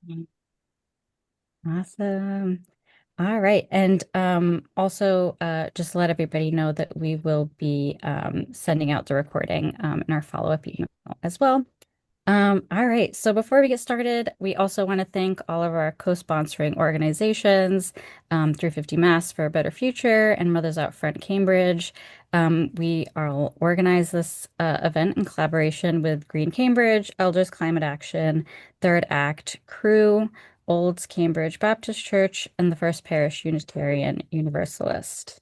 Mhm. Awesome. All right. And also, just to let everybody know that we will be sending out the recording in our follow-up email as well. All right. So before we get started, we also want to thank all of our co-sponsoring organizations, 350 Mass for a Better Future and Mothers Out Front Cambridge. We are organize this event in collaboration with Green Cambridge, Elders Climate Action, Third Act, Crew, Olds Cambridge Baptist Church, and the First Parish Unitarian Universalist.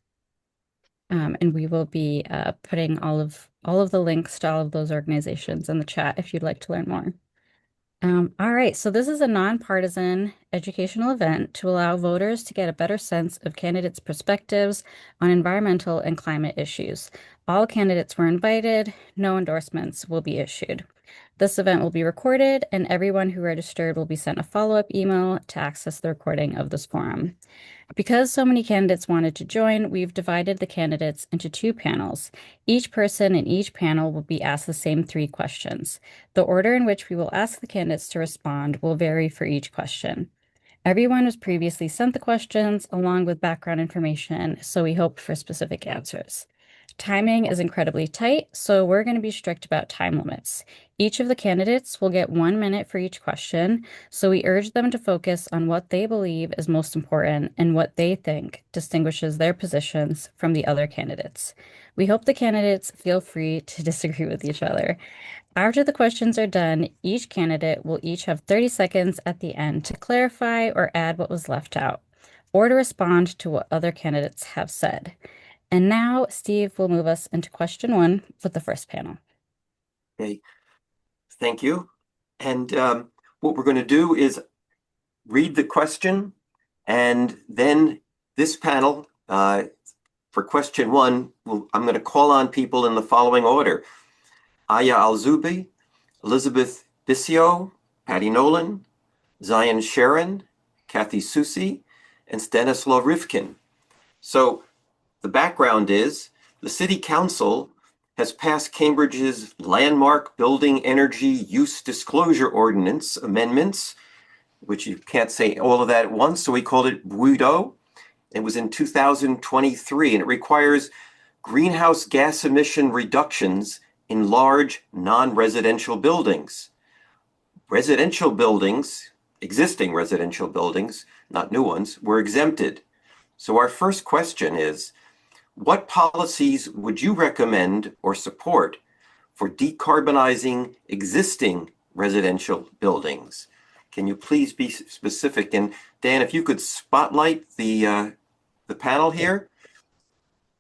And we will be putting all of the links to all of those organizations in the chat if you'd like to learn more. All right, so this is a nonpartisan educational event to allow voters to get a better sense of candidates' perspectives on environmental and climate issues. All candidates were invited, no endorsements will be issued. This event will be recorded, and everyone who registered will be sent a follow-up email to access the recording of this forum. Because so many candidates wanted to join, we've divided the candidates into two panels. Each person in each panel will be asked the same three questions. The order in which we will ask the candidates to respond will vary for each question. Everyone was previously sent the questions along with background information, so we hope for specific answers. Timing is incredibly tight, so we're going to be strict about time limits. Each of the candidates will get 1 minute for each question, so we urge them to focus on what they believe is most important and what they think distinguishes their positions from the other candidates. We hope the candidates feel free to disagree with each other. After the questions are done, each candidate will each have 30 seconds at the end to clarify or add what was left out, or to respond to what other candidates have said. And now Steve will move us into question one with the first panel. Okay, thank you. And what we're going to do is read the question, and then this panel, for question one, I'm going to call on people in the following order: Aya Alzubi, Elizabeth Bissio, Patty Nolan, Zion Sharon, Kathy Susi, and Stanislaw Rivkin. So the background is the City Council has passed Cambridge's landmark Building Energy Use Disclosure Ordinance amendments, which you can't say all of that at once, so we called it BWUDO. It was in 2023, and it requires greenhouse gas emission reductions in large non-residential buildings. Residential buildings, existing residential buildings, not new ones, were exempted. So our first question is, what policies would you recommend or support for decarbonizing existing residential buildings? Can you please be specific? And Dan, if you could spotlight the panel here.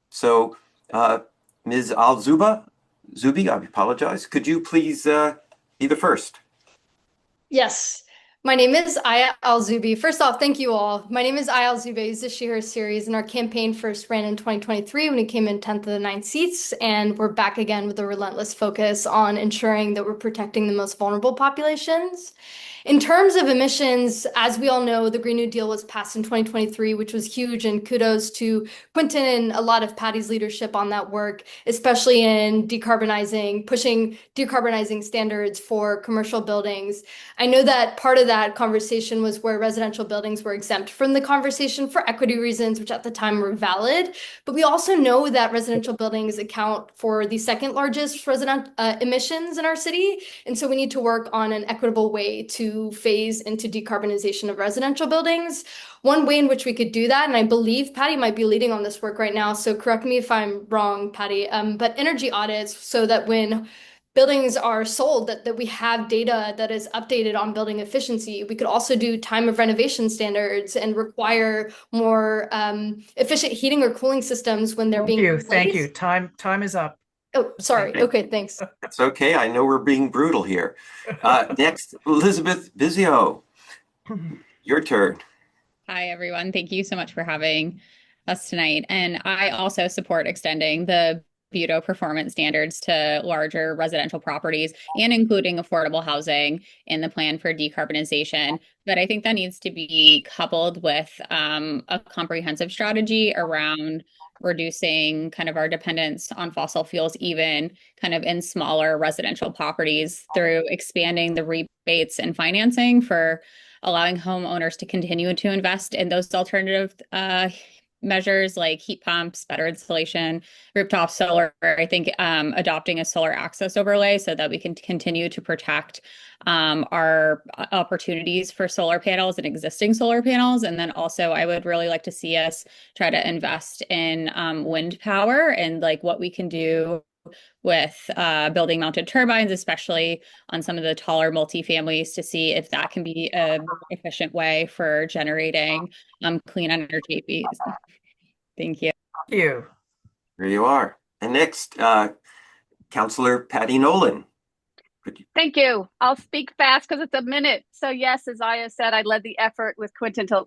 So, Ms. Zubi, I apologize. Could you please be the first? Yes. My name is Aya Al-Zubi. First off, thank you all. My name is Aya Al-Zubi. I used to share a series, and our campaign first ran in 2023 when we came in 10th of the 9 seats, and we're back again with a relentless focus on ensuring that we're protecting the most vulnerable populations. In terms of emissions, as we all know, the Green New Deal was passed in 2023, which was huge, and kudos to Quentin and a lot of Patty's leadership on that work, especially in pushing decarbonizing standards for commercial buildings. I know that part of that conversation was where residential buildings were exempt from the conversation for equity reasons, which at the time were valid. But we also know that residential buildings account for the second largest resident emissions in our city. And so we need to work on an equitable way to phase into decarbonization of residential buildings. One way in which we could do that, and I believe Patty might be leading on this work right now, so correct me if I'm wrong, Patty, but energy audits so that when buildings are sold that we have data that is updated on building efficiency. We could also do time of renovation standards and require more efficient heating or cooling systems when they're being replaced. Thank you. Time is up. Oh, sorry. Okay, thanks. That's okay. I know we're being brutal here. Next, Elizabeth Bissio, your turn. Hi, everyone. Thank you so much for having us tonight. And I also support extending the BWUDO performance standards to larger residential properties and including affordable housing in the plan for decarbonization. But I think that needs to be coupled with a comprehensive strategy around reducing kind of our dependence on fossil fuels, even kind of in smaller residential properties through expanding the rebates and financing for allowing homeowners to continue to invest in those alternative measures like heat pumps, better insulation, rooftop solar. I think adopting a solar access overlay so that we can continue to protect our opportunities for solar panels and existing solar panels. And then also, I would really like to see us try to invest in wind power and like what we can do with building mounted turbines, especially on some of the taller multifamilies, to see if that can be an efficient way for generating clean energy. Thank you. Thank you. Here you are. And next, Councillor Patty Nolan. Thank you. I'll speak fast because it's a minute. So yes, as Aya said, I led the effort with Quentin to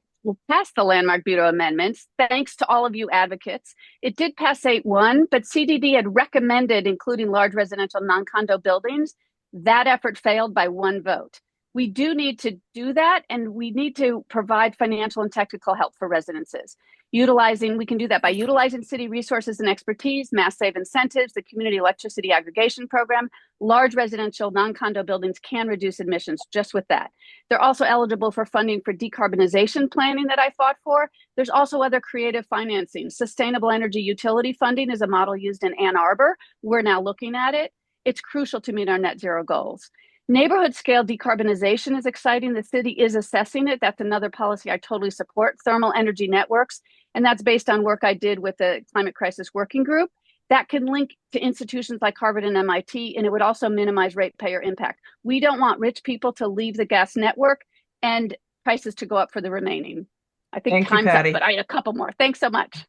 pass the landmark Bureau amendments. Thanks to all of you advocates. It did pass 8-1, but CDD had recommended including large residential non-condo buildings. That effort failed by 1 vote. We do need to do that, and we need to provide financial and technical help for residences. We can do that by utilizing city resources and expertise, mass save incentives, the community electricity aggregation program. Large residential non-condo buildings can reduce emissions just with that. They're also eligible for funding for decarbonization planning that I fought for. There's also other creative financing. Sustainable energy utility funding is a model used in Ann Arbor. We're now looking at it. It's crucial to meet our net zero goals. Neighborhood scale decarbonization is exciting. The city is assessing it. That's another policy I totally support. Thermal energy networks. And that's based on work I did with the Climate Crisis Working Group. That can link to institutions like Harvard and MIT, and it would also minimize ratepayer impact. We don't want rich people to leave the gas network and prices to go up for the remaining. I think time's up, but I had a couple more. Thanks so much.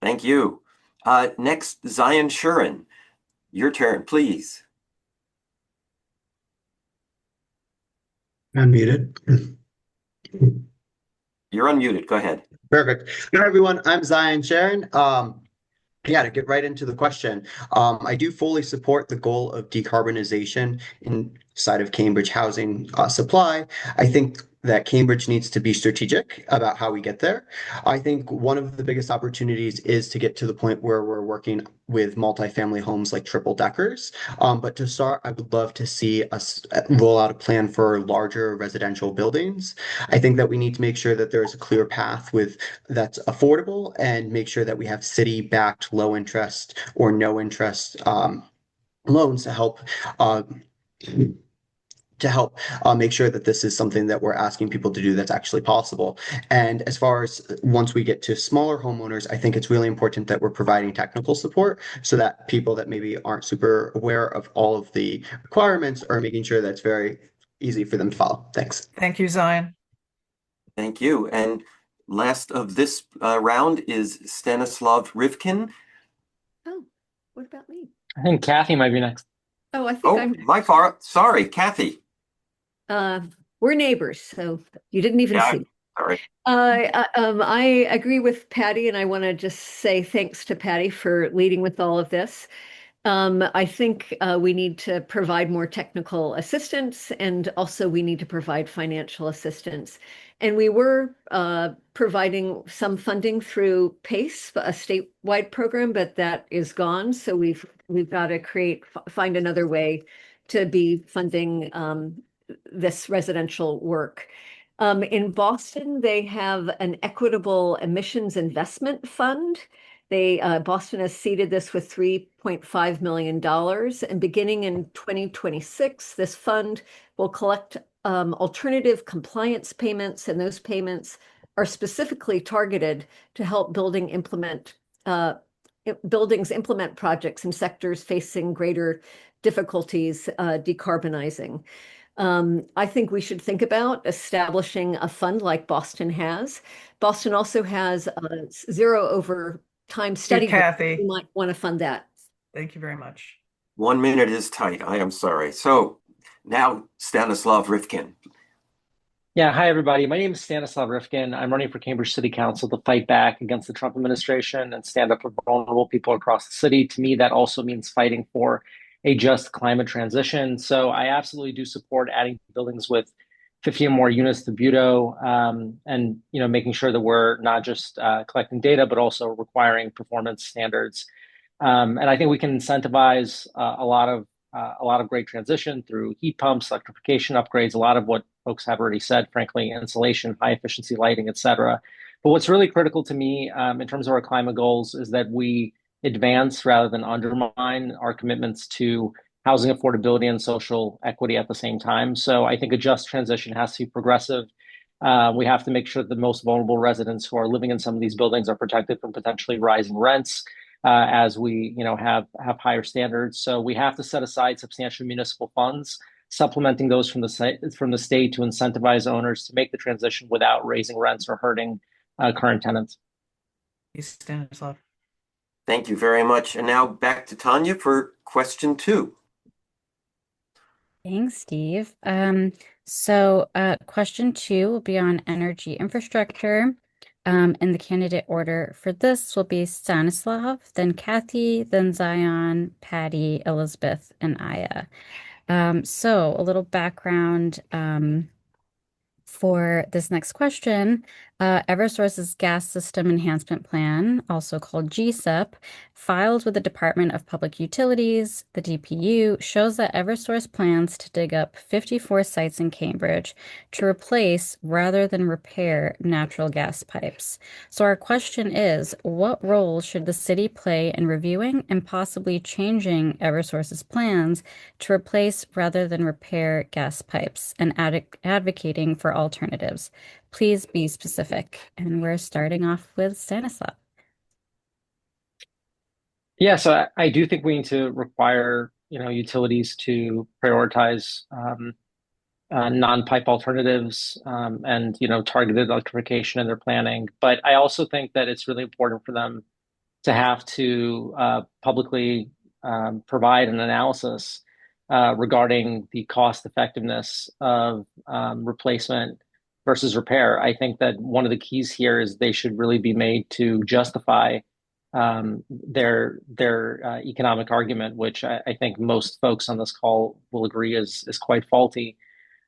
Thank you. Next, Zion Shurin. Your turn, please. Unmuted. You're unmuted. Go ahead. Perfect. Hi, everyone. I'm Zion Sharon. To get right into the question, I do fully support the goal of decarbonization inside of Cambridge housing supply. I think that Cambridge needs to be strategic about how we get there. I think one of the biggest opportunities is to get to the point where we're working with multifamily homes like triple deckers. But to start, I would love to see us roll out a plan for larger residential buildings. I think that we need to make sure that there is a clear path that's affordable and make sure that we have city-backed low interest or no interest loans to help make sure that this is something that we're asking people to do that's actually possible. And as far as once we get to smaller homeowners, I think it's really important that we're providing technical support so that people that maybe aren't super aware of all of the requirements are making sure that's very easy for them to follow. Thanks. Thank you, Zion. Thank you. And last of this round is Stanislav Rivkin. Oh, what about me? I think Kathy might be next. Oh, I think I'm my fault. Sorry, Kathy. We're neighbors, so you didn't even see. Sorry. I agree with Patty, and I want to just say thanks to Patty for leading with all of this. I think we need to provide more technical assistance, and also we need to provide financial assistance. And we were providing some funding through PACE, a statewide program, but that is gone. So we've got to find another way to be funding this residential work. In Boston, they have an equitable emissions investment fund. Boston has seeded this with $3.5 million. And beginning in 2026, this fund will collect alternative compliance payments, and those payments are specifically targeted to help buildings implement projects in sectors facing greater difficulties decarbonizing. I think we should think about establishing a fund like Boston has. Boston also has a zero over time study. Kathy. You might want to fund that. Thank you very much. 1 minute is tight. I am sorry. So now Stanislav Rivkin. Yeah, hi, everybody. My name is Stanislav Rivkin. I'm running for Cambridge City Council to fight back against the Trump administration and stand up for vulnerable people across the city. To me, that also means fighting for a just climate transition. So I absolutely do support adding buildings with 50 or more units to Budo, and making sure that we're not just collecting data, but also requiring performance standards. And I think we can incentivize a lot of a lot of great transition through heat pumps, electrification upgrades, a lot of what folks have already said, frankly, insulation, high efficiency lighting, et cetera. But what's really critical to me in terms of our climate goals is that we advance rather than undermine our commitments to housing affordability and social equity at the same time. So I think a just transition has to be progressive. We have to make sure that the most vulnerable residents who are living in some of these buildings are protected from potentially rising rents as we, have higher standards. So we have to set aside substantial municipal funds, supplementing those from the state to incentivize owners to make the transition without raising rents or hurting current tenants. Stanislav. Thank you very much. And now back to Tanya for question 2. Thanks, Steve. Question 2 will be on energy infrastructure. And the candidate order for this will be Stanislav, then Kathy, then Zion, Patty, Elizabeth, and Aya. So a little background for this next question. Eversource's Gas System Enhancement Plan, also called GSEP, filed with the Department of Public Utilities, the DPU, shows that Eversource plans to dig up 54 sites in Cambridge to replace rather than repair natural gas pipes. So our question is, what role should the city play in reviewing and possibly changing Eversource's plans to replace rather than repair gas pipes and advocating for alternatives? Please be specific. And we're starting off with Stanislav. Yeah, so I do think we need to require, utilities to prioritize non-pipe alternatives and, targeted electrification in their planning. But I also think that it's really important for them to have to publicly provide an analysis regarding the cost effectiveness of replacement versus repair. I think that one of the keys here is they should really be made to justify their economic argument, which I think most folks on this call will agree is quite faulty.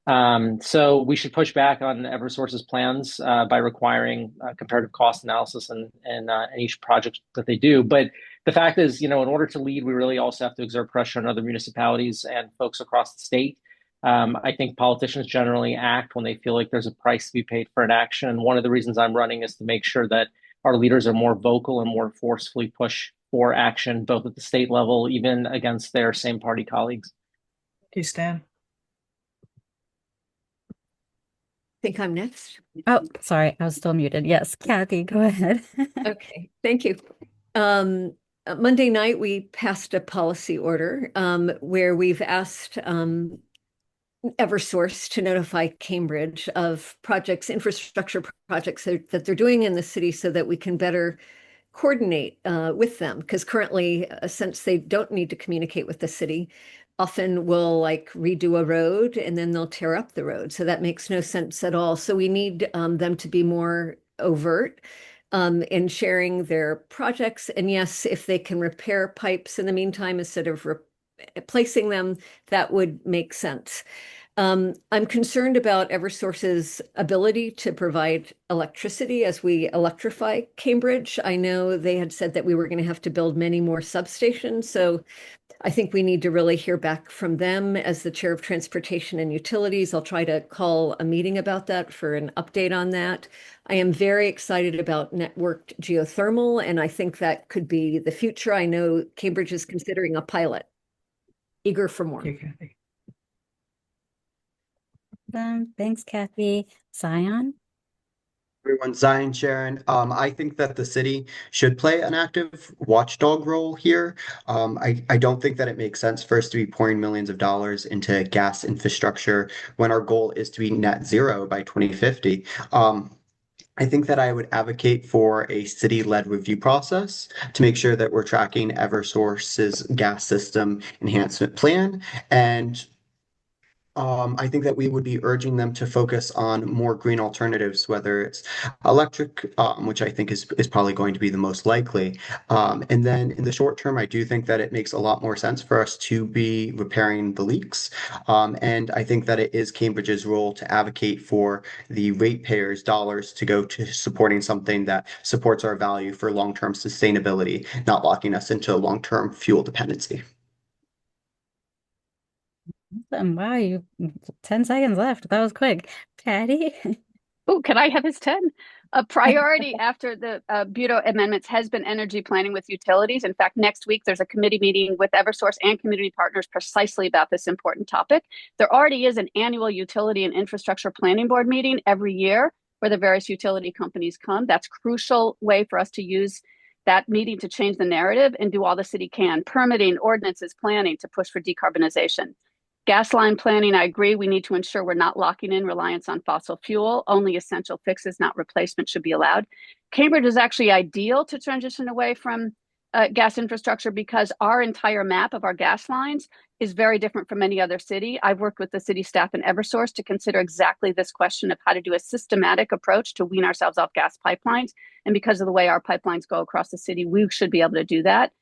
So we should push back on Eversource's plans by requiring comparative cost analysis in each project that they do. But the fact is, in order to lead, we really also have to exert pressure on other municipalities and folks across the state. I think politicians generally act when they feel like there's a price to be paid for an action. And one of the reasons I'm running is to make sure that our leaders are more vocal and more forcefully push for action, both at the state level, even against their same party colleagues. Thank you, Stan. Think I'm next. Oh, sorry, I was still muted. Yes, Kathy, go ahead. Okay, thank you. Monday night, we passed a policy order where we've asked Eversource to notify Cambridge of infrastructure projects that they're doing in the city so that we can better coordinate with them. Because currently, since they don't need to communicate with the city, often we'll redo a road and then they'll tear up the road. So that makes no sense at all. So we need them to be more overt in sharing their projects. And yes, if they can repair pipes in the meantime instead of replacing them, that would make sense. I'm concerned about Eversource's ability to provide electricity as we electrify Cambridge. I know they had said that we were going to have to build many more substations. So I think we need to really hear back from them. As the chair of transportation and utilities, I'll try to call a meeting about that for an update on that. I am very excited about networked geothermal, and I think that could be the future. I know Cambridge is considering a pilot. Eager for more. Thank you, Kathy. Thanks, Kathy. Zion? Everyone, Zion Sharon. I think that the city should play an active watchdog role here. I don't think that it makes sense for us to be pouring millions of dollars into gas infrastructure when our goal is to be net zero by 2050. I think that I would advocate for a city-led review process to make sure that we're tracking Eversource's gas system enhancement plan. And I think that we would be urging them to focus on more green alternatives, whether it's electric, which I think is probably going to be the most likely. And then in the short term, I do think that it makes a lot more sense for us to be repairing the leaks. And I think that it is Cambridge's role to advocate for the ratepayers' dollars to go to supporting something that supports our value for long-term sustainability, not locking us into long-term fuel dependency. Wow, you 10 seconds left. That was quick. Patty? Oh, can I have his 10? A priority after the Bureau amendments has been energy planning with utilities. In fact, next week there's a committee meeting with Eversource and community partners precisely about this important topic. There already is an annual utility and infrastructure planning board meeting every year where the various utility companies come. That's a crucial way for us to use that meeting to change the narrative and do all the city can, permitting, ordinances, planning to push for decarbonization. Gas line planning, I agree. We need to ensure we're not locking in reliance on fossil fuel. Only essential fixes, not replacement, should be allowed. Cambridge is actually ideal to transition away from gas infrastructure because our entire map of our gas lines is very different from any other city. I've worked with the city staff and Eversource to consider exactly this question of how to do a systematic approach to wean ourselves off gas pipelines. And because of the way our pipelines go across the city, we should be able to do that.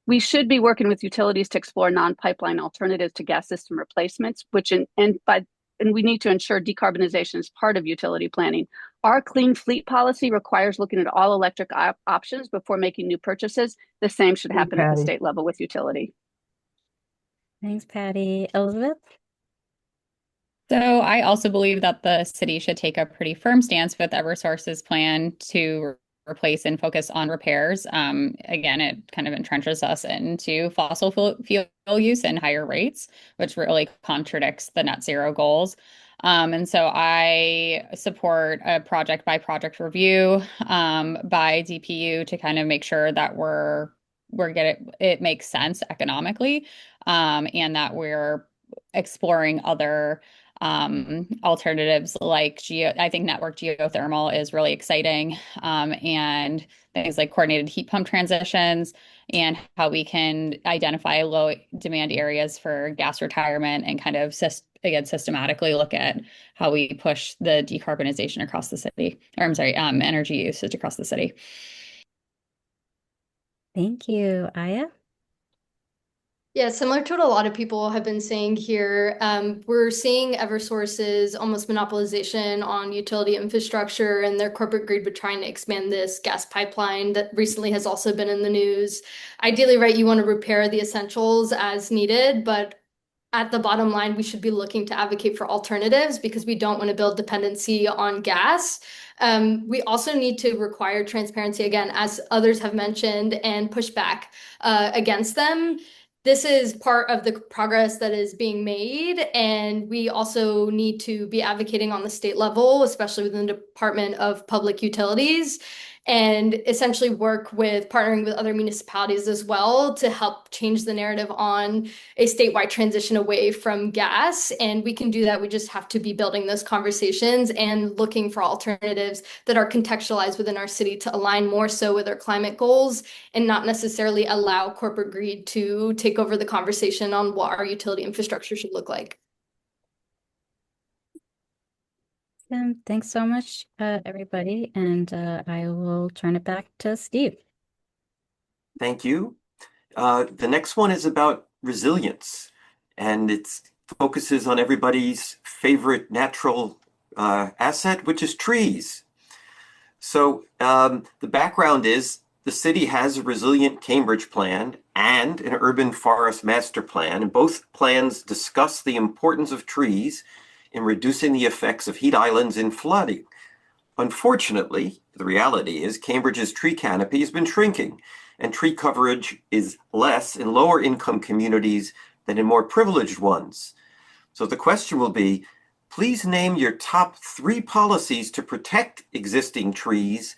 We should be working with utilities to explore non-pipeline alternatives to gas system replacements, and we need to ensure decarbonization is part of utility planning. Our clean fleet policy requires looking at all electric options before making new purchases. The same should happen at the Patty. state level with utility. Thanks, Patty. Elizabeth? So I also believe that the city should take a pretty firm stance with Eversource's plan to replace and focus on repairs. Again, it kind of entrenches us into fossil fuel use and higher rates, which really contradicts the net zero goals. And so I support a project by project review by DPU to kind of make sure that it makes sense economically, and that we're exploring other alternatives like I think network geothermal is really exciting, and things like coordinated heat pump transitions and how we can identify low demand areas for gas retirement and kind of again systematically look at how we push the decarbonization across the city, or I'm sorry, energy usage across the city. Thank you. Aya? Yeah, similar to what a lot of people have been saying here, we're seeing Eversource's almost monopolization on utility infrastructure and their corporate greed with trying to expand this gas pipeline that recently has also been in the news. Ideally, right, you want to repair the essentials as needed, but at the bottom line, we should be looking to advocate for alternatives because we don't want to build dependency on gas. We also need to require transparency, again, as others have mentioned, and push back against them. This is part of the progress that is being made, and we also need to be advocating on the state level, especially within the Department of Public Utilities, and essentially work with partnering with other municipalities as well to help change the narrative on a statewide transition away from gas. And we can do that. We just have to be building those conversations and looking for alternatives that are contextualized within our city to align more so with our climate goals and not necessarily allow corporate greed to take over the conversation on what our utility infrastructure should look like. Thanks so much, everybody. And I will turn it back to Steve. Thank you. The next one is about resilience, and it focuses on everybody's favorite natural asset, which is trees. So the background is the city has a resilient Cambridge plan and an urban forest master plan, and both plans discuss the importance of trees in reducing the effects of heat islands and flooding. Unfortunately, the reality is Cambridge's tree canopy has been shrinking, and tree coverage is less in lower income communities than in more privileged ones. So the question will be, please name your top 3 policies to protect existing trees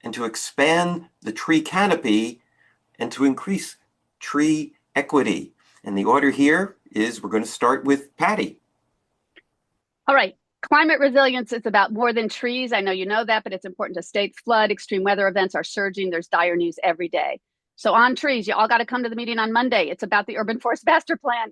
and to expand the tree canopy and to increase tree equity. And the order here is we're going to start with Patty. All right. Climate resilience is about more than trees. I know you know that, but it's important to state flood, extreme weather events are surging. There's dire news every day. So on trees, you all got to come to the meeting on Monday. It's about the urban forest master plan.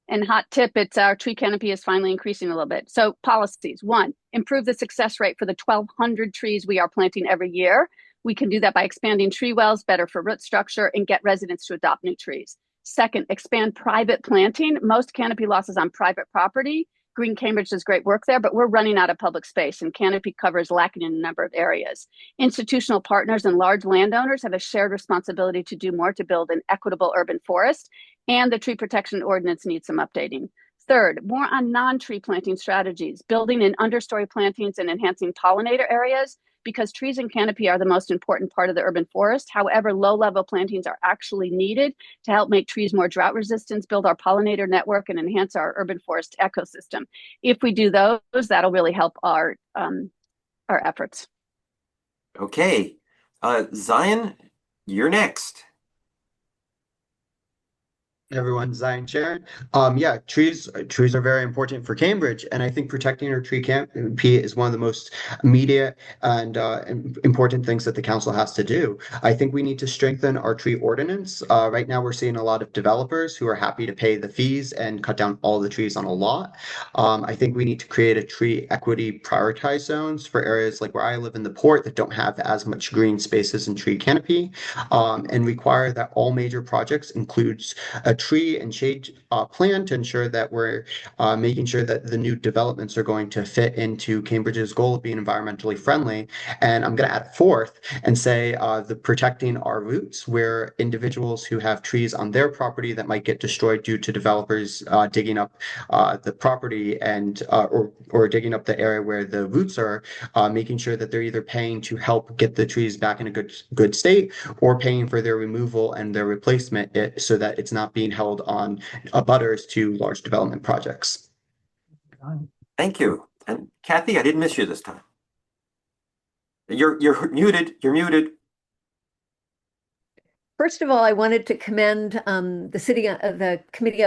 And hot tip, it's our tree canopy is finally increasing a little bit. So policies, 1, improve the success rate for the 1,200 trees we are planting every year. We can do that by expanding tree wells, better for root structure, and get residents to adopt new trees. 2nd, expand private planting. Most canopy loss is on private property. Green Cambridge does great work there, but we're running out of public space and canopy cover is lacking in a number of areas. Institutional partners and large landowners have a shared responsibility to do more to build an equitable urban forest, and the tree protection ordinance needs some updating. Third, more on non-tree planting strategies, building in understory plantings and enhancing pollinator areas, because trees and canopy are the most important part of the urban forest. However, low-level plantings are actually needed to help make trees more drought resistant, build our pollinator network, and enhance our urban forest ecosystem. If we do those, that'll really help our efforts. Okay. Zion, you're next. Everyone, Zion Sharon. Yeah, trees are very important for Cambridge, and I think protecting our tree canopy is one of the most immediate and important things that the council has to do. I think we need to strengthen our tree ordinance. Right now, we're seeing a lot of developers who are happy to pay the fees and cut down all the trees on a lot. I think we need to create a tree equity prioritized zones for areas like where I live in the port that don't have as much green spaces and tree canopy, and require that all major projects includes a tree and shade plan to ensure that we're making sure that the new developments are going to fit into Cambridge's goal of being environmentally friendly. And I'm going to add fourth and say the protecting our roots, where individuals who have trees on their property that might get destroyed due to developers digging up the property and or digging up the area where the roots are, making sure that they're either paying to help get the trees back in a good state or paying for their removal and their replacement so that it's not being held on abutters to large development projects. Thank you. And Kathy, I didn't miss you this time. You're muted. You're muted. First of all, I wanted to commend the Committee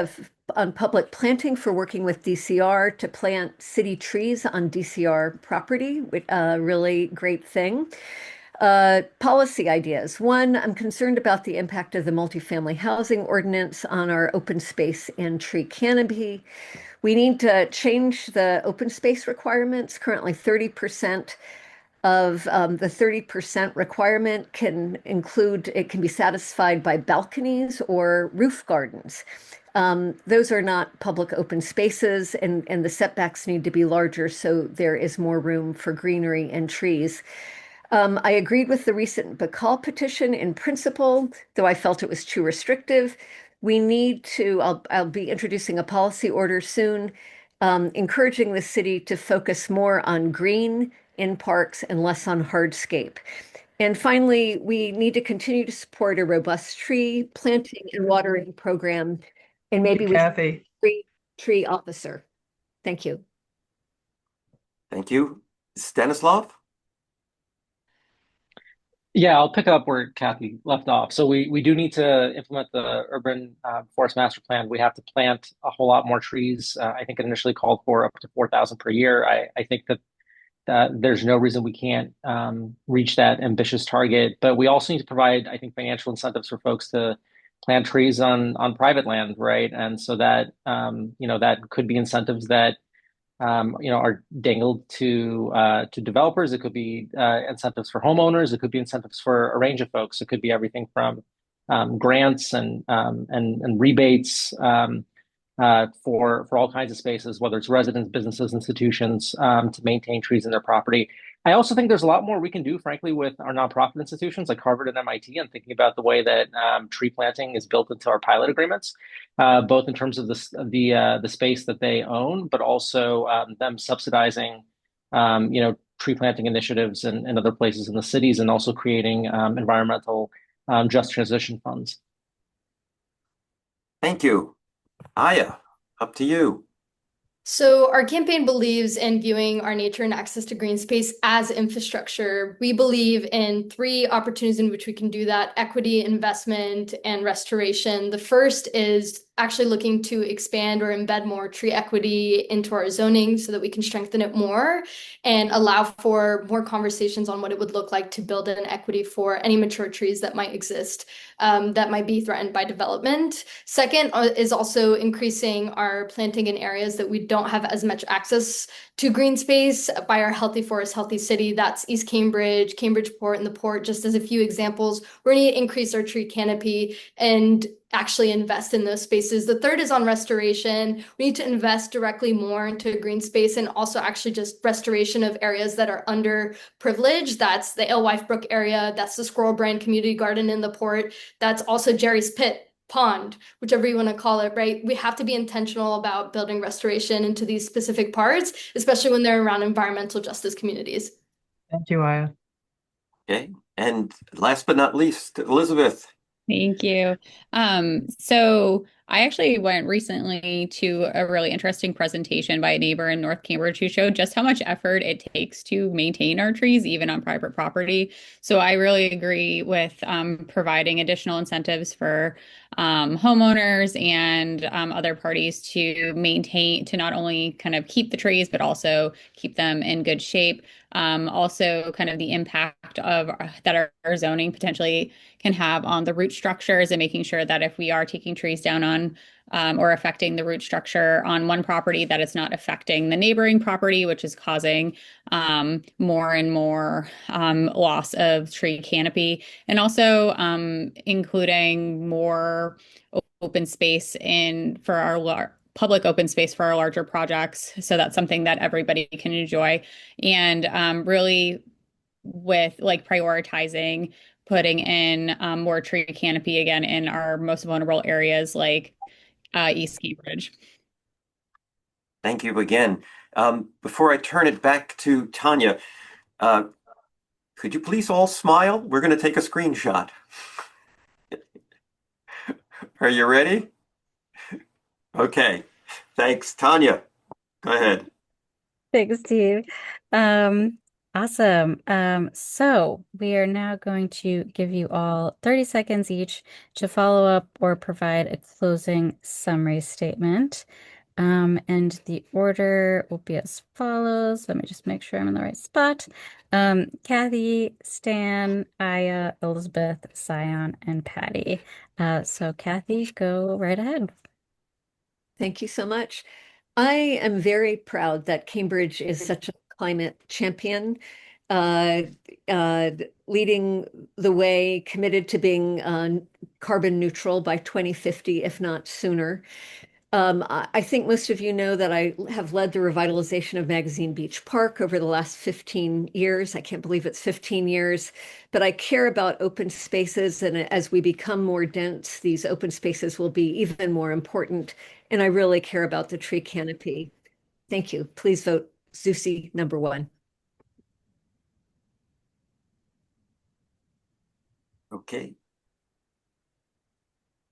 on Public Planting for working with DCR to plant city trees on DCR property, which really great thing. Policy ideas. One, I'm concerned about the impact of the multifamily housing ordinance on our open space and tree canopy. We need to change the open space requirements. Currently, 30% of the 30% requirement can be satisfied by balconies or roof gardens. Those are not public open spaces, and the setbacks need to be larger so there is more room for greenery and trees. I agreed with the recent Bacall petition in principle, though I felt it was too restrictive. We need to, I'll be introducing a policy order soon, encouraging the city to focus more on green in parks and less on hardscape. And finally, we need to continue to support a robust tree planting and watering program, and maybe with Kathy. a tree officer. Thank you. Thank you. Stanislav? Yeah, I'll pick up where Kathy left off. So we do need to implement the urban forest master plan. We have to plant a whole lot more trees. I think it initially called for up to 4,000 per year. I think that there's no reason we can't reach that ambitious target. But we also need to provide, I think, financial incentives for folks to plant trees on private land, right? And so that that could be incentives that are dangled to developers. It could be incentives for homeowners. It could be incentives for a range of folks. It could be everything from grants and rebates for all kinds of spaces, whether it's residents, businesses, institutions, to maintain trees in their property. I also think there's a lot more we can do, frankly, with our nonprofit institutions like Harvard and MIT, and thinking about the way that tree planting is built into our pilot agreements, both in terms of the space that they own, but also them subsidizing, tree planting initiatives in other places in the cities, and also creating environmental just transition funds. Thank you. Aya, up to you. So our campaign believes in viewing our nature and access to green space as infrastructure. We believe in three opportunities in which we can do that: equity, investment, and restoration. The first is actually looking to expand or embed more tree equity into our zoning so that we can strengthen it more and allow for more conversations on what it would look like to build an equity for any mature trees that might exist, that might be threatened by development. Second is also increasing our planting in areas that we don't have as much access to green space by our Healthy Forest, Healthy City. That's East Cambridge, Cambridgeport, and the Port, just as a few examples. We're going to increase our tree canopy and actually invest in those spaces. The third is on restoration. We need to invest directly more into green space and also actually just restoration of areas that are underprivileged. That's the Alewife Brook area. That's the Squirrel Brand Community Garden in the Port. That's also Jerry's Pit pond, whichever you want to call it, right? We have to be intentional about building restoration into these specific parts, especially when they're around environmental justice communities. Thank you, Aya. Okay. And last but not least, Elizabeth. Thank you. So I actually went recently to a really interesting presentation by a neighbor in North Cambridge who showed just how much effort it takes to maintain our trees, even on private property. So I really agree with providing additional incentives for homeowners and other parties to maintain, to not only kind of keep the trees, but also keep them in good shape. Also, kind of the impact of that our zoning potentially can have on the root structures and making sure that if we are taking trees down on or affecting the root structure on one property, that it's not affecting the neighboring property, which is causing more and more loss of tree canopy, and also including more open space in for our public open space for our larger projects. So that's something that everybody can enjoy. And really with like prioritizing putting in more tree canopy again in our most vulnerable areas like East Cambridge. Thank you again. Before I turn it back to Tanya, could you please all smile? We're going to take a screenshot. Are you ready? Okay. Thanks. Tanya, go ahead. Thanks, Steve. Awesome. So we are now going to give you all 30 seconds each to follow up or provide a closing summary statement. And the order will be as follows. Let me just make sure I'm in the right spot. Kathy, Stan, Aya, Elizabeth, Sion, and Patty. So Kathy, go right ahead. Thank you so much. I am very proud that Cambridge is such a climate champion, uh, uh, leading the way, committed to being carbon neutral by 2050, if not sooner. I think most of you know that I have led the revitalization of Magazine Beach Park over the last 15 years. I can't believe it's 15 years, but I care about open spaces. And as we become more dense, these open spaces will be even more important. And I really care about the tree canopy. Thank you. Please vote Zusi #1. Okay.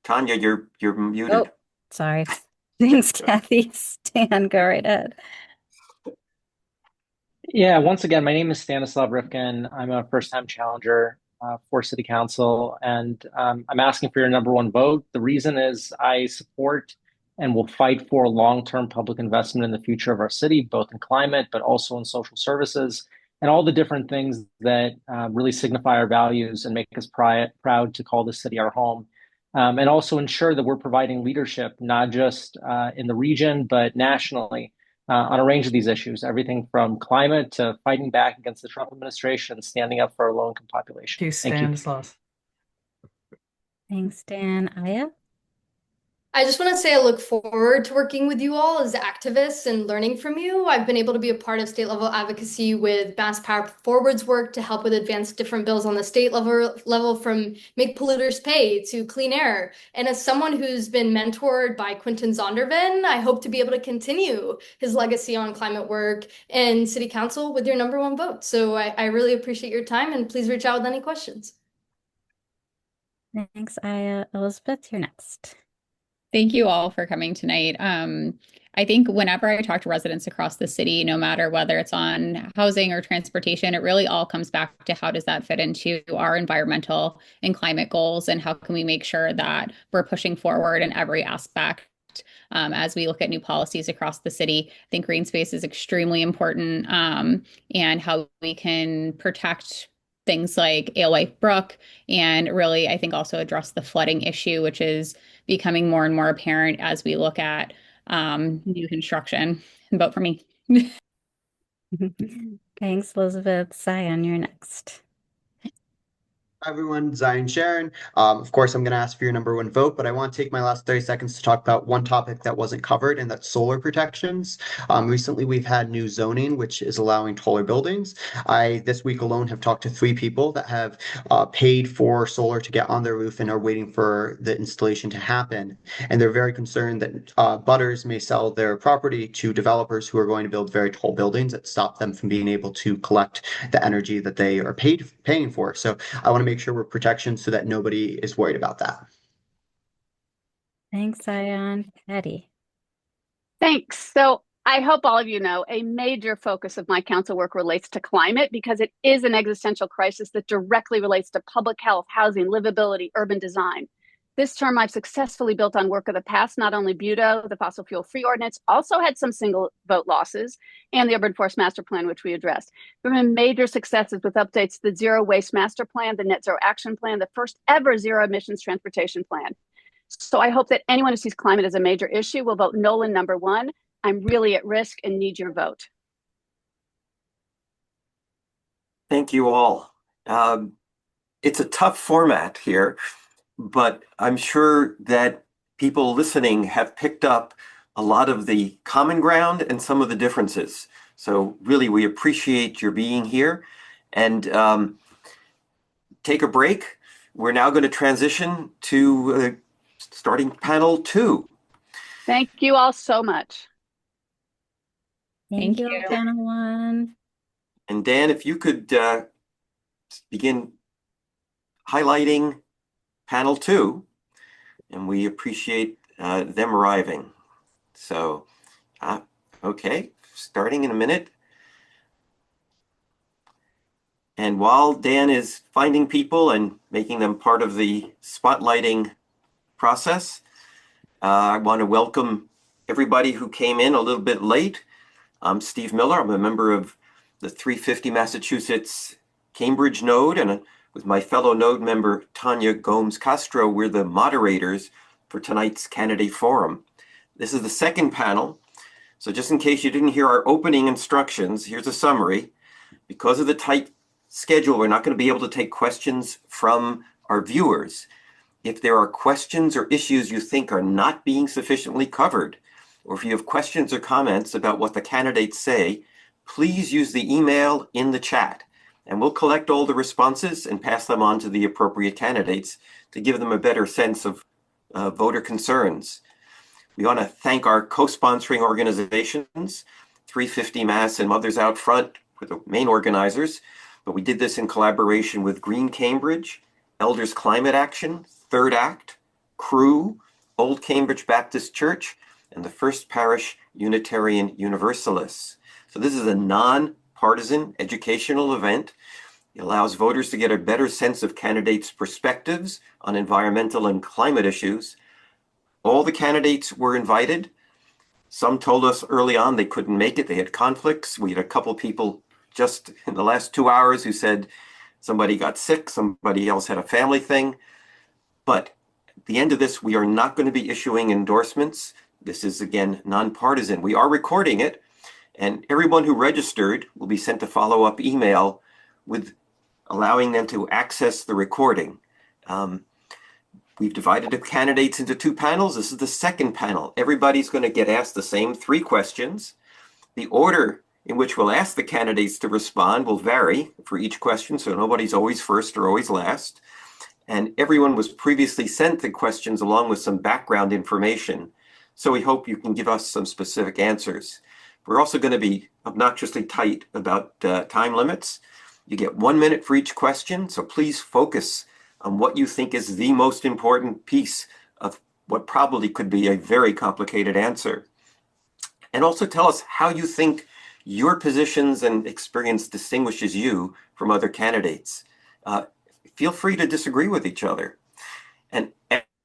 Tanya, you're muted. Oh, sorry. Thanks, Kathy. Stan, go right ahead. Yeah, once again, my name is Stanislav Rifkin. I'm a first-time challenger for City Council, and I'm asking for your #1 vote. The reason is I support and will fight for long-term public investment in the future of our city, both in climate, but also in social services, and all the different things that really signify our values and make us proud to call this city our home. And also ensure that we're providing leadership, not just in the region, but nationally on a range of these issues, everything from climate to fighting back against the Trump administration, standing up for our low-income population. Thank you, Stanislav. Thanks, Stan. Aya? I just want to say I look forward to working with you all as activists and learning from you. I've been able to be a part of state level advocacy with Mass Power Forward's work to help with advance different bills on the state level from Make Polluters Pay to clean air. And as someone who's been mentored by Quentin Zondervan, I hope to be able to continue his legacy on climate work and city council with your #1 vote. So I really appreciate your time, and please reach out with any questions. Thanks, Aya. Elizabeth, you're next. Thank you all for coming tonight. I think whenever I talk to residents across the city, no matter whether it's on housing or transportation, it really all comes back to how does that fit into our environmental and climate goals, and how can we make sure that we're pushing forward in every aspect. As we look at new policies across the city, I think green space is extremely important, and how we can protect things like Alewife Brook, and really, I think also address the flooding issue, which is becoming more and more apparent as we look at new construction. Vote for me. Thanks, Elizabeth. Sion, you're next. Hi everyone, Zion Sharon. Of course, I'm going to ask for your number one vote, but I want to take my last 30 seconds to talk about one topic that wasn't covered, and that's solar protections. Recently, we've had new zoning, which is allowing taller buildings. I, this week alone, have talked to 3 people that have paid for solar to get on their roof and are waiting for the installation to happen. And they're very concerned that butters may sell their property to developers who are going to build very tall buildings that stop them from being able to collect the energy that they are paying for. So I want to make sure we're protection so that nobody is worried about that. Thanks, Zion. Patty. Thanks. So I hope all of you know a major focus of my council work relates to climate because it is an existential crisis that directly relates to public health, housing, livability, urban design. This term I've successfully built on work of the past, not only BUTO, the fossil fuel free ordinance, also had some single vote losses, and the urban forest master plan, which we addressed. There have been major successes with updates to the zero waste master plan, the net zero action plan, the first ever zero emissions transportation plan. So I hope that anyone who sees climate as a major issue will vote Nolan number 1. I'm really at risk and need your vote. Thank you all. It's a tough format here, but I'm sure that people listening have picked up a lot of the common ground and some of the differences. So really, we appreciate your being here, and take a break. We're now going to transition to starting panel 2. Thank you all so much. Thank Thank you, you. panel 1. And Dan, if you could begin highlighting panel 2, and we appreciate them arriving. So, okay, starting in a minute. And while Dan is finding people and making them part of the spotlighting process, I want to welcome everybody who came in a little bit late. I'm Steve Miller. I'm a member of the 350 Massachusetts Cambridge node, and with my fellow node member, Tanya Gomes Castro, we're the moderators for tonight's candidate forum. This is the second panel. So just in case you didn't hear our opening instructions, here's a summary. Because of the tight schedule, we're not going to be able to take questions from our viewers. If there are questions or issues you think are not being sufficiently covered, or if you have questions or comments about what the candidates say, please use the email in the chat, and we'll collect all the responses and pass them on to the appropriate candidates to give them a better sense of voter concerns. We want to thank our co-sponsoring organizations, 350 Mass and Mothers Out Front, were the main organizers, but we did this in collaboration with Green Cambridge, Elders Climate Action, Third Act, Crew, Old Cambridge Baptist Church, and the First Parish Unitarian Universalists. So this is a non-partisan educational event. It allows voters to get a better sense of candidates' perspectives on environmental and climate issues. All the candidates were invited. Some told us early on they couldn't make it. They had conflicts. We had a couple people just in the last 2 hours who said somebody got sick, somebody else had a family thing. But at the end of this, we are not going to be issuing endorsements. This is, again, nonpartisan. We are recording it, and everyone who registered will be sent a follow-up email with allowing them to access the recording. We've divided the candidates into 2 panels. This is the second panel. Everybody's going to get asked the same 3 questions. The order in which we'll ask the candidates to respond will vary for each question, so nobody's always first or always last. And everyone was previously sent the questions along with some background information. So we hope you can give us some specific answers. We're also going to be obnoxiously tight about time limits. You get 1 minute for each question, so please focus on what you think is the most important piece of what probably could be a very complicated answer. And also tell us how you think your positions and experience distinguishes you from other candidates. Feel free to disagree with each other. And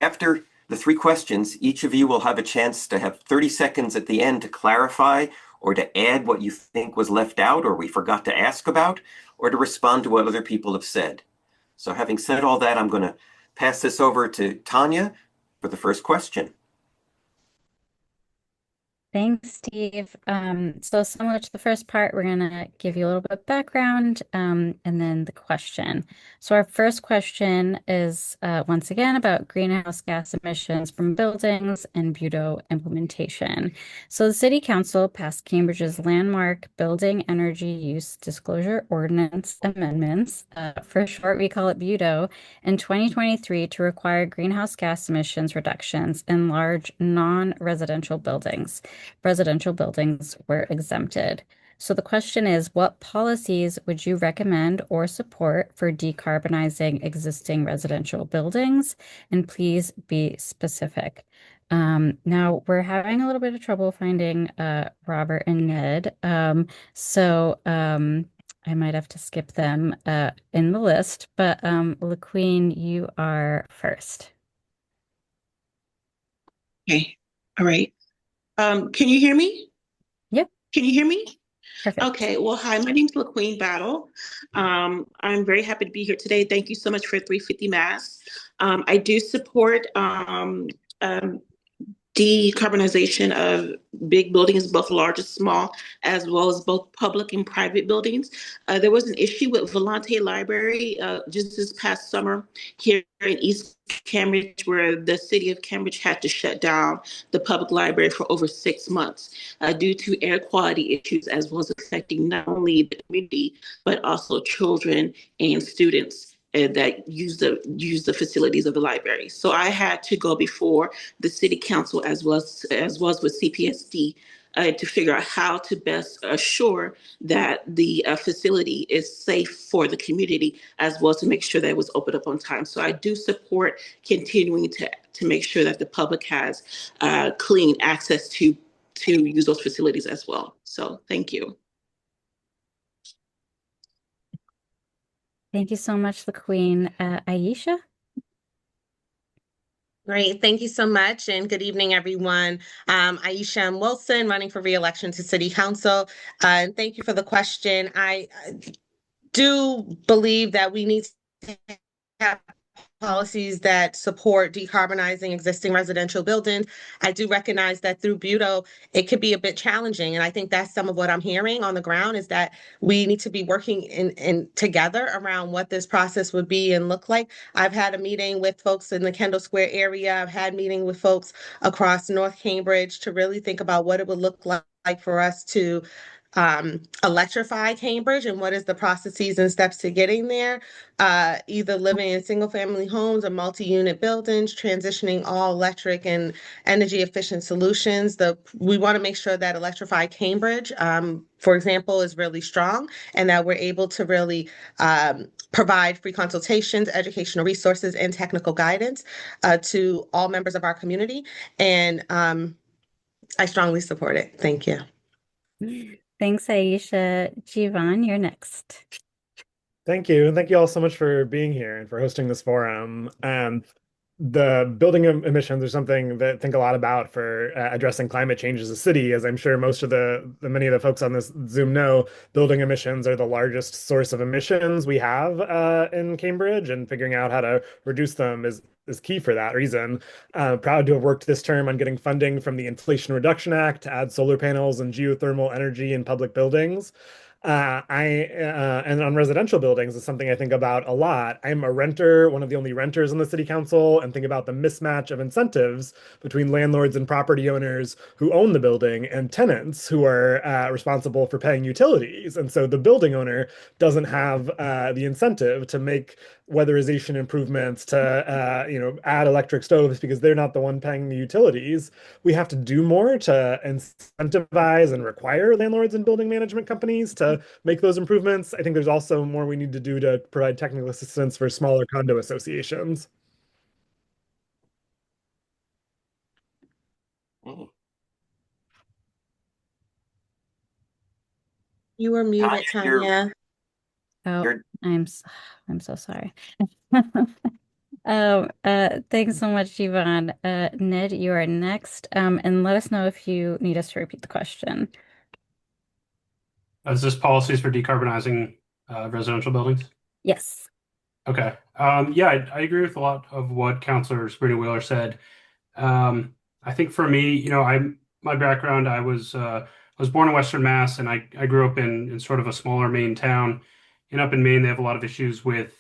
after the 3 questions, each of you will have a chance to have 30 seconds at the end to clarify or to add what you think was left out or we forgot to ask about, or to respond to what other people have said. So having said all that, I'm going to pass this over to Tanya for the first question. Thanks, Steve. So similar to the first part, we're gonna give you a little bit of background, and then the question. So our first question is once again about greenhouse gas emissions from buildings and BUDO implementation. So the City Council passed Cambridge's landmark Building Energy Use Disclosure Ordinance amendments, for short, we call it BUDO, in 2023 to require greenhouse gas emissions reductions in large non-residential buildings. Residential buildings were exempted. So the question is, what policies would you recommend or support for decarbonizing existing residential buildings? And please be specific. Now we're having a little bit of trouble finding Robert and Ned. I might have to skip them in the list, but LaQueen, you are first. Okay. All right. Can you hear me? Yep, Can you hear me? perfect. Okay. Well, hi, my name's LaQueen Battle. I'm very happy to be here today. Thank you so much for 350 Mass. I do support decarbonization of big buildings, both large and small, as well as both public and private buildings. There was an issue with Volante Library just this past summer here in East Cambridge, where the city of Cambridge had to shut down the public library for over 6 months due to air quality issues, as well as affecting not only the community, but also children and students that use the facilities of the library. So I had to go before the city council as well as with CPSD to figure out how to best assure that the facility is safe for the community, as well as to make sure that it was opened up on time. So I do support continuing to make sure that the public has clean access to use those facilities as well. So thank you. Thank you so much, LaQueen. Aisha? Great. Thank you so much. And good evening, everyone. Aisha M. Wilson, running for re-election to City Council. And thank you for the question. I do believe that we need to have policies that support decarbonizing existing residential buildings. I do recognize that through BUDO, it could be a bit challenging. And I think that's some of what I'm hearing on the ground is that we need to be working in together around what this process would be and look like. I've had a meeting with folks in the Kendall Square area. I've had meeting with folks across North Cambridge to really think about what it would look like for us to electrify Cambridge and what is the processes and steps to getting there, either living in single family homes or multi-unit buildings, transitioning all electric and energy efficient solutions. We want to make sure that Electrify Cambridge, for example, is really strong and that we're able to really provide free consultations, educational resources, and technical guidance to all members of our community. And I strongly support it. Thank you. Thanks, Aisha. Jivan, you're next. Thank you. Thank you all so much for being here and for hosting this forum. The building emissions are something that I think a lot about for addressing climate change as a city, as I'm sure most of the many of the folks on this Zoom know, building emissions are the largest source of emissions we have in Cambridge, and figuring out how to reduce them is key for that reason. Proud to have worked this term on getting funding from the Inflation Reduction Act to add solar panels and geothermal energy in public buildings. And on residential buildings is something I think about a lot. I'm a renter, one of the only renters in the city council, and think about the mismatch of incentives between landlords and property owners who own the building and tenants who are responsible for paying utilities. And so the building owner doesn't have the incentive to make weatherization improvements, to add electric stoves, because they're not the one paying the utilities. We have to do more to incentivize and require landlords and building management companies to make those improvements. I think there's also more we need to do to provide technical assistance for smaller condo associations. You were muted, Tanya. Oh, I'm so sorry. Thanks so much, Yvonne. Ned, you are next. And let us know if you need us to repeat the question. Is this policies for decarbonizing residential buildings? Yes. Okay. Yeah, I agree with a lot of what Councilor Sabrina Wheeler said. I think for me, my background, I was born in Western Mass, and I grew up in sort of a smaller Maine town. And up in Maine, they have a lot of issues with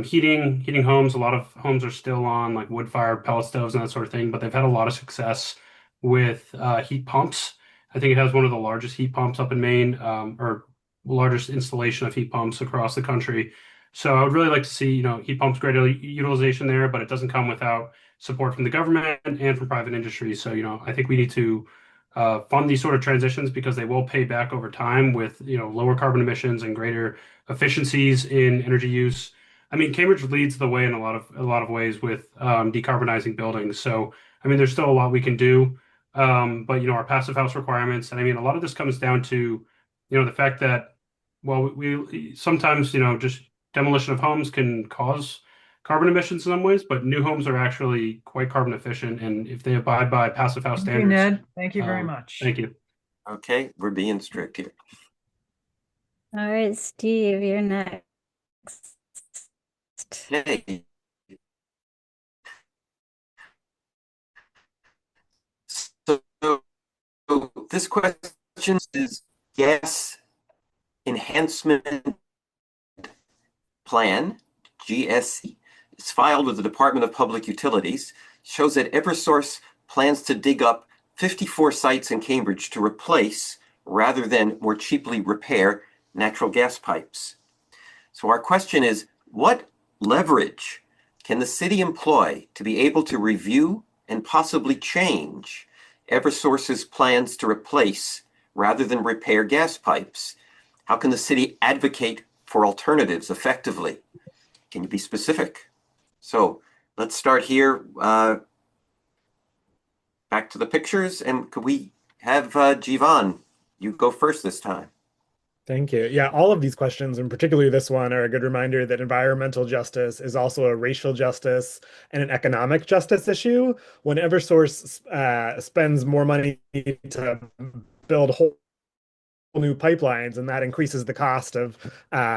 heating homes. A lot of homes are still on like wood-fired pellet stoves and that sort of thing, but they've had a lot of success with heat pumps. I think it has one of the largest heat pumps up in Maine, or largest installation of heat pumps across the country. So I would really like to see, heat pumps greater utilization there, but it doesn't come without support from the government and from private industry. So, I think we need to fund these sort of transitions because they will pay back over time with, lower carbon emissions and greater efficiencies in energy use. I mean, Cambridge leads the way in a lot of ways with decarbonizing buildings. So, I mean, there's still a lot we can do. But our passive house requirements, and I mean, a lot of this comes down to, the fact that, well, we sometimes, just demolition of homes can cause carbon emissions in some ways, but new homes are actually quite carbon efficient, and if they abide by passive house Thank you, standards. Ned. Thank you very much. Thank you. Okay, we're being strict here. All right, Steve, you're next. Okay. So this question is gas enhancement plan, GSE. It's filed with the Department of Public Utilities, shows that Eversource plans to dig up 54 sites in Cambridge to replace, rather than more cheaply repair, natural gas pipes. So our question is, what leverage can the city employ to be able to review and possibly change Eversource's plans to replace rather than repair gas pipes? How can the city advocate for alternatives effectively? Can you be specific? So let's start here. Back to the pictures, and could we have Jivan, you go first this time? Thank you. Yeah, all of these questions, and particularly this one, are a good reminder that environmental justice is also a racial justice and an economic justice issue. When Eversource spends more money to build whole new pipelines, and that increases the cost of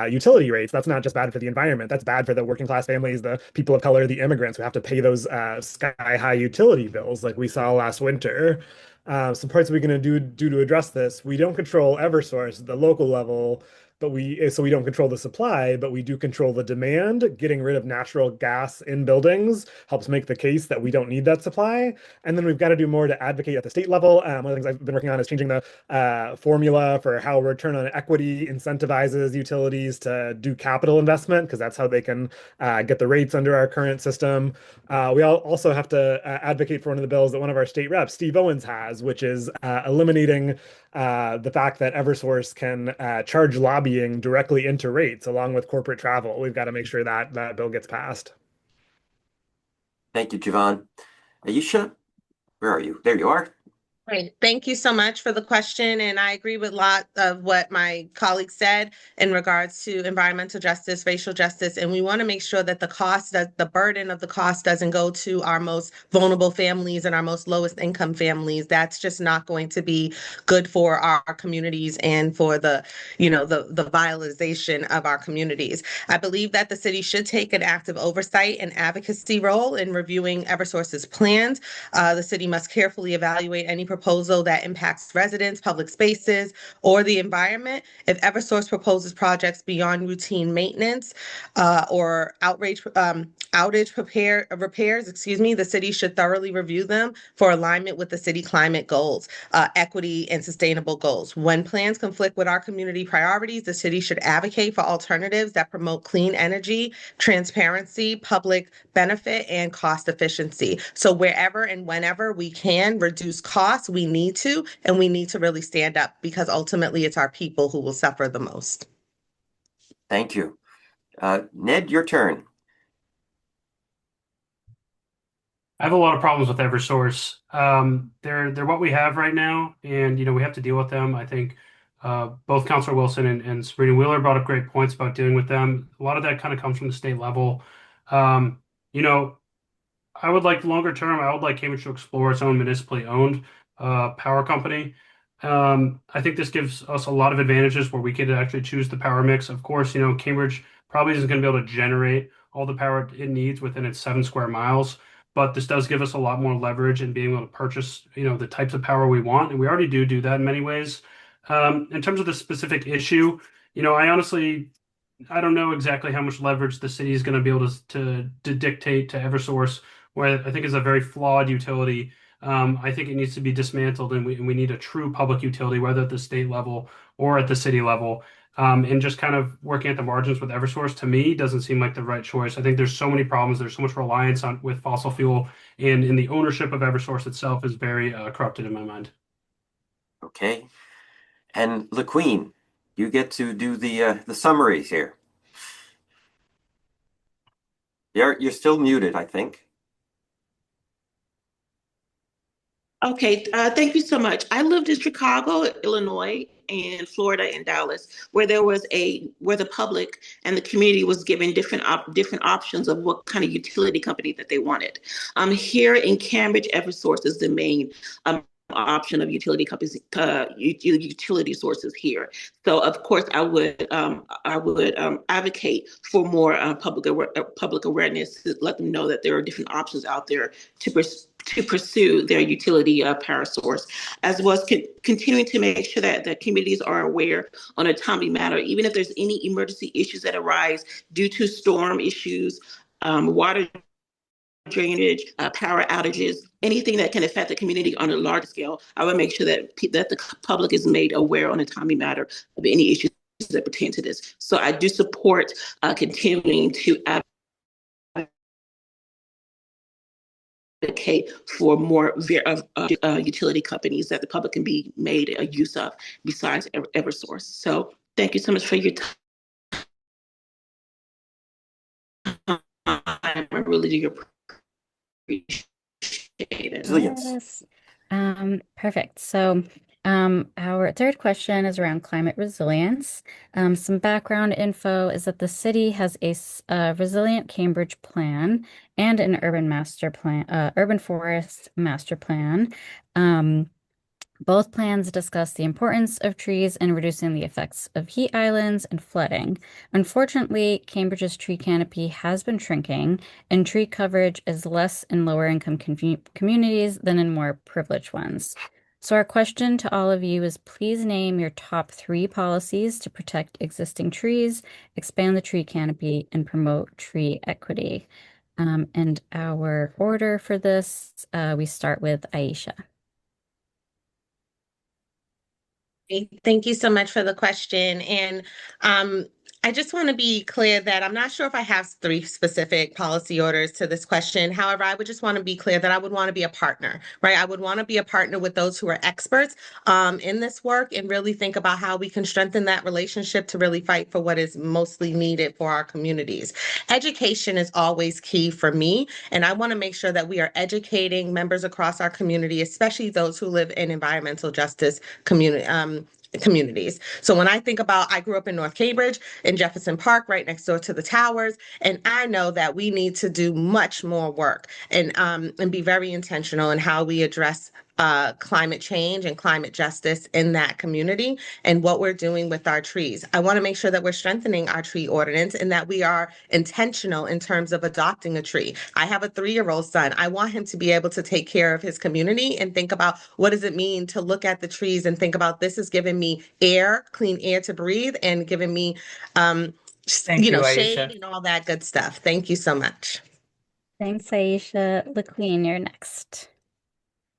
utility rates, that's not just bad for the environment, that's bad for the working class families, the people of color, the immigrants who have to pay those sky high utility bills like we saw last winter. Some parts we can do to address this: we don't control Eversource at the local level, but we don't control the supply, but we do control the demand. Getting rid of natural gas in buildings helps make the case that we don't need that supply. And then we've got to do more to advocate at the state level. One of the things I've been working on is changing the formula for how return on equity incentivizes utilities to do capital investment, because that's how they can get the rates under our current system. We also have to advocate for one of the bills that one of our state reps, Steve Owens, has, which is eliminating the fact that Eversource can charge lobbying directly into rates along with corporate travel. We've got to make sure that that bill gets passed. Thank you, Jivan. Aisha, where are you? There you are. Great. Thank you so much for the question. And I agree with a lot of what my colleague said in regards to environmental justice, racial justice. And we want to make sure that the burden of the cost doesn't go to our most vulnerable families and our most lowest income families. That's just not going to be good for our communities and for the vitalization of our communities. I believe that the city should take an active oversight and advocacy role in reviewing Eversource's plans. The city must carefully evaluate any proposal that impacts residents, public spaces, or the environment. If Eversource proposes projects beyond routine maintenance or outage repairs, the city should thoroughly review them for alignment with the city climate goals, equity, and sustainable goals. When plans conflict with our community priorities, the city should advocate for alternatives that promote clean energy, transparency, public benefit, and cost efficiency. So wherever and whenever we can reduce costs, we need to, and we need to really stand up, because ultimately it's our people who will suffer the most. Thank you. Ned, your turn. I have a lot of problems with Eversource. They're what we have right now, and we have to deal with them. I think both Councilor Wilson and Sabrina Wheeler brought up great points about dealing with them. A lot of that kind of comes from the state level. I would like longer term, I would like Cambridge to explore its own municipally owned power company. I think this gives us a lot of advantages where we could actually choose the power mix. Of course, Cambridge probably isn't going to be able to generate all the power it needs within its 7 square miles. but this does give us a lot more leverage in being able to purchase, the types of power we want, and we already do that in many ways. In terms of the specific issue, I don't know exactly how much leverage the city is going to be able to dictate to Eversource, where I think is a very flawed utility. I think it needs to be dismantled, and we need a true public utility, whether at the state level or at the city level. And just kind of working at the margins with Eversource, to me, doesn't seem like the right choice. I think there's so many problems. There's so much reliance on with fossil fuel, and in the ownership of Eversource itself is very corrupted in my mind. Okay. And LaQueen, you get to do the summaries here. You're still muted, I think. Okay, thank you so much. I lived in Chicago, Illinois, and Florida and Dallas, where the public and the community was given different options of what kind of utility company that they wanted. Here in Cambridge, Eversource is the main option of utility companies, utility sources here. So of course, I would advocate for more public awareness to let them know that there are different options out there to pursue their utility power source, as well as continuing to make sure that the communities are aware on a timely manner, even if there's any emergency issues that arise due to storm issues, water drainage, power outages, anything that can affect the community on a large scale. I would make sure that the public is made aware on a timely matter of any issues that pertain to this. So I do support continuing to advocate for more utility companies that the public can be made a use of besides Eversource. So thank you so much for your time. I really do appreciate it. Resilience. Perfect. So our third question is around climate resilience. Some background info is that the city has a resilient Cambridge plan and an urban forest master plan. Both plans discuss the importance of trees in reducing the effects of heat islands and flooding. Unfortunately, Cambridge's tree canopy has been shrinking, and tree coverage is less in lower income communities than in more privileged ones. So our question to all of you is please name your top 3 policies to protect existing trees, expand the tree canopy, and promote tree equity. And our order for this, we start with Aisha. Thank you so much for the question. And I just want to be clear that I'm not sure if I have 3 specific policy orders to this question. However, I would just want to be clear that I would want to be a partner, right? I would want to be a partner with those who are experts in this work and really think about how we can strengthen that relationship to really fight for what is mostly needed for our communities. Education is always key for me, and I want to make sure that we are educating members across our community, especially those who live in environmental justice communities. So when I think about, I grew up in North Cambridge in Jefferson Park, right next door to the towers, and I know that we need to do much more work and be very intentional in how we address climate change and climate justice in that community and what we're doing with our trees. I want to make sure that we're strengthening our tree ordinance and that we are intentional in terms of adopting a tree. I have a 3-year-old son. I want him to be able to take care of his community and think about what does it mean to look at the trees and think about this is giving me air, clean air to breathe, and giving me Thank you, shade Aisha. and all that good stuff. Thank you so much. Thanks, Aisha. LaQueen, you're next.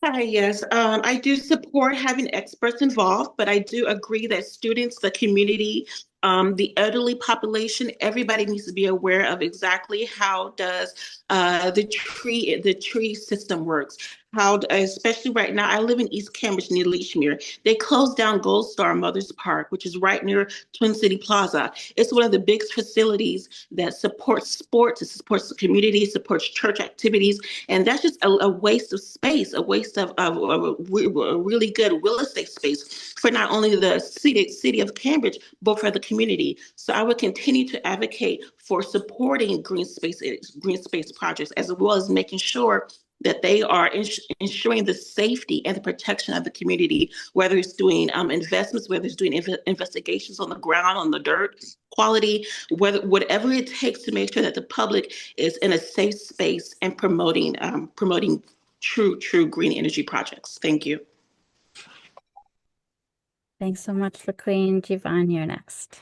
Hi, yes. I do support having experts involved, but I do agree that students, the community, the elderly population, everybody needs to be aware of exactly how does the tree system works. How, especially right now, I live in East Cambridge near Leachmere. They closed down Gold Star Mothers Park, which is right near Twin City Plaza. It's one of the biggest facilities that supports sports, it supports the community, supports church activities, and that's just a waste of space, a waste of a really good real estate space for not only the city of Cambridge, but for the community. So I would continue to advocate for supporting green space projects, as well as making sure that they are ensuring the safety and the protection of the community, whether it's doing investments, whether it's doing investigations on the ground, on the dirt quality, whatever it takes to make sure that the public is in a safe space and promoting true green energy projects. Thank you. Thanks so much, LaQueen. Jivan, you're next.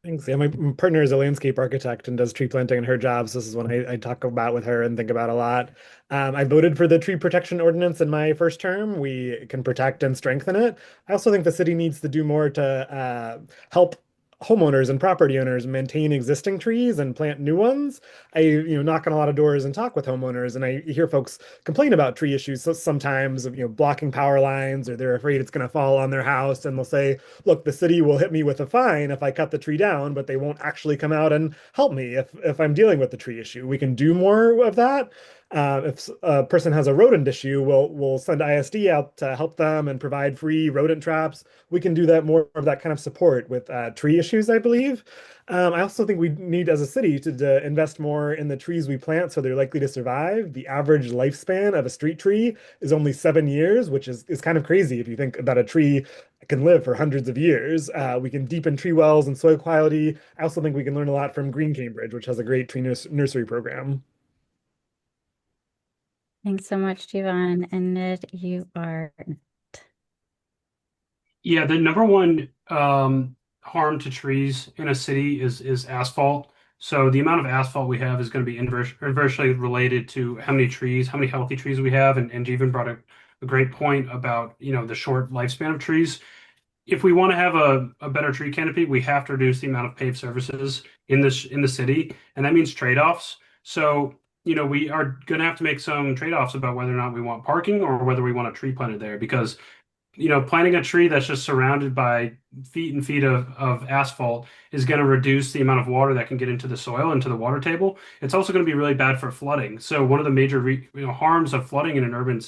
Thanks. Yeah, my partner is a landscape architect and does tree planting in her job. So this is one I talk about with her and think about a lot. I voted for the tree protection ordinance in my first term. We can protect and strengthen it. I also think the city needs to do more to help homeowners and property owners maintain existing trees and plant new ones. I, knock on a lot of doors and talk with homeowners, and I hear folks complain about tree issues sometimes of, blocking power lines, or they're afraid it's going to fall on their house, and they'll say, look, the city will hit me with a fine if I cut the tree down, but they won't actually come out and help me if I'm dealing with the tree issue. We can do more of that. If a person has a rodent issue, we'll send ISD out to help them and provide free rodent traps. We can do that, more of that kind of support with tree issues, I believe. I also think we need, as a city, to invest more in the trees we plant so they're likely to survive. The average lifespan of a street tree is only 7 years, which is kind of crazy if you think about a tree can live for hundreds of years. We can deepen tree wells and soil quality. I also think we can learn a lot from Green Cambridge, which has a great tree nursery program. Thanks so much, Jivan. And Ned, you are. Yeah, the number one harm to trees in a city is asphalt. So the amount of asphalt we have is going to be inversely related to how many trees, how many healthy trees we have. And Jeevan brought a great point about, the short lifespan of trees. If we want to have a better tree canopy, we have to reduce the amount of paved surfaces in the city, and that means trade-offs. So, we are going to have to make some trade-offs about whether or not we want parking or whether we want a tree planted there, because planting a tree that's just surrounded by feet and feet of asphalt is going to reduce the amount of water that can get into the soil, into the water table. It's also going to be really bad for flooding. So one of the major harms of flooding in an urban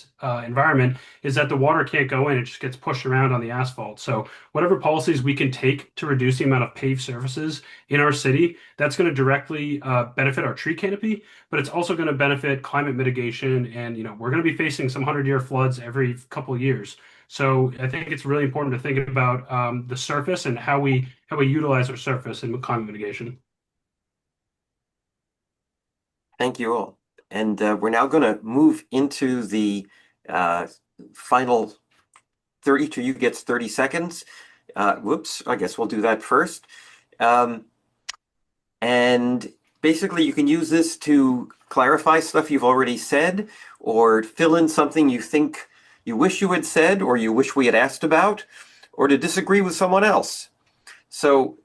environment is that the water can't go in; it just gets pushed around on the asphalt. So whatever policies we can take to reduce the amount of paved surfaces in our city, that's going to directly benefit our tree canopy, but it's also going to benefit climate mitigation. And we're going to be facing some 100-year floods every couple of years. So I think it's really important to think about the surface and how we utilize our surface in climate mitigation. Thank you all. And we're now going to move into the final 30. Each of you gets 30 seconds. Whoops, I guess we'll do that first. And basically, you can use this to clarify stuff you've already said, or fill in something you think you wish you had said, or you wish we had asked about, or to disagree with someone else. So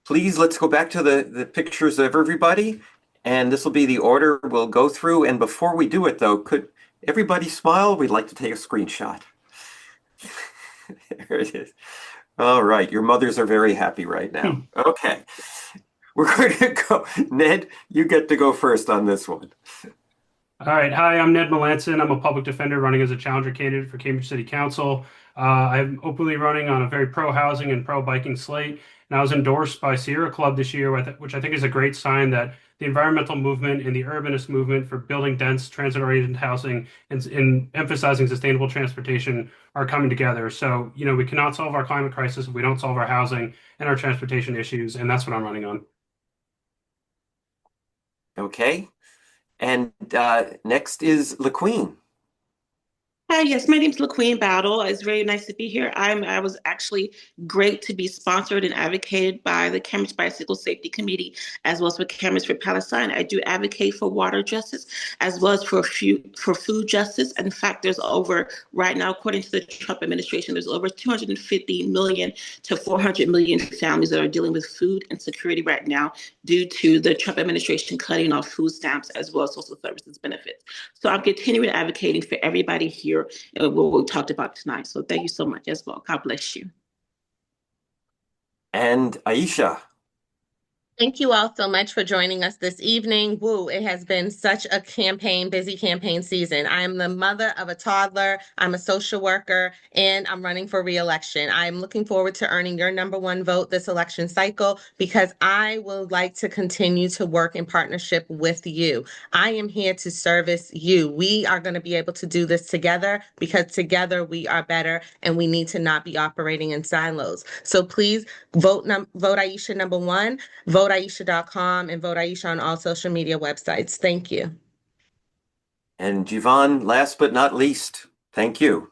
please, let's go back to the pictures of everybody, and this will be the order we'll go through. And before we do it, though, could everybody smile? We'd like to take a screenshot. There it is. All right, your mothers are very happy right now. Okay, we're going to go. Ned, you get to go first on this one. All right. Hi, I'm Ned Melanson. I'm a public defender running as a challenger candidate for Cambridge City Council. I'm openly running on a very pro-housing and pro-biking slate, and I was endorsed by Sierra Club this year, which I think is a great sign that the environmental movement and the urbanist movement for building dense transit-oriented housing and emphasizing sustainable transportation are coming together. So, we cannot solve our climate crisis if we don't solve our housing and our transportation issues, and that's what I'm running on. Okay. And next is LaQueen. Hi, yes, my name is LaQueen Battle. It's very nice to be here. I was actually great to be sponsored and advocated by the Cambridge Bicycle Safety Committee, as well as for Cambridge for Palestine. I do advocate for water justice, as well as for food justice. In fact, there's right now, according to the Trump administration, there's over 250 million to 400 million families that are dealing with food insecurity right now due to the Trump administration cutting off food stamps as well as social services benefits. So I'm continuing advocating for everybody here what we talked about tonight. So thank you so much as well. God bless you. And Aisha. Thank you all so much for joining us this evening. Woo, it has been such a busy campaign season. I am the mother of a toddler, I'm a social worker, and I'm running for reelection. I am looking forward to earning your number one vote this election cycle because I would like to continue to work in partnership with you. I am here to service you. We are going to be able to do this together because together we are better and we need to not be operating in silos. So please vote Aisha number one. VoteAisha.com and Vote Aisha on all social media websites. Thank you. And Jivan, last but not least, thank you.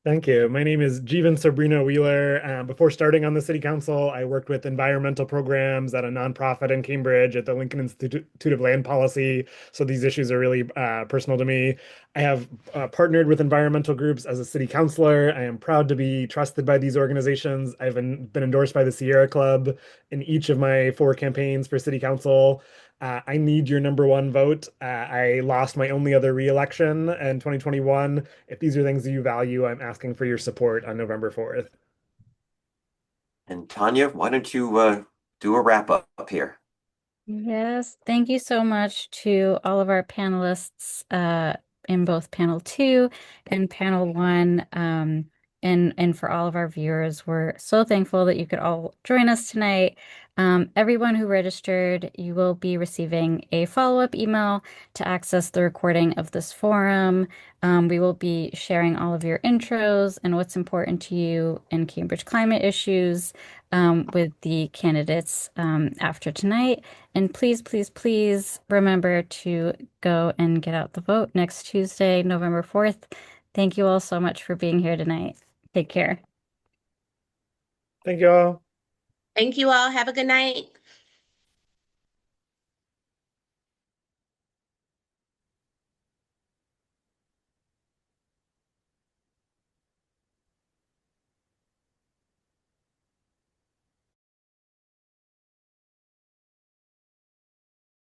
Thank you. My name is Jeevan Sobrino Wheeler. Before starting on the city council, I worked with environmental programs at a nonprofit in Cambridge at the Lincoln Institute of Land Policy. So these issues are really personal to me. I have partnered with environmental groups as a city councilor. I am proud to be trusted by these organizations. I've been endorsed by the Sierra Club in each of my 4 campaigns for city council. I need your number one vote. I lost my only other reelection in 2021. If these are things that you value, I'm asking for your support on November 4th. And Tanya, why don't you do a wrap up here? Yes, thank you so much to all of our panelists in both panel 2 and panel 1. And for all of our viewers, we're so thankful that you could all join us tonight. Everyone who registered, you will be receiving a follow-up email to access the recording of this forum. We will be sharing all of your intros and what's important to you in Cambridge climate issues with the candidates after tonight. And please, please, please remember to go and get out the vote next Tuesday, November 4th. Thank you all so much for being here tonight. Take care. Thank you all. Thank you all. Have a good night.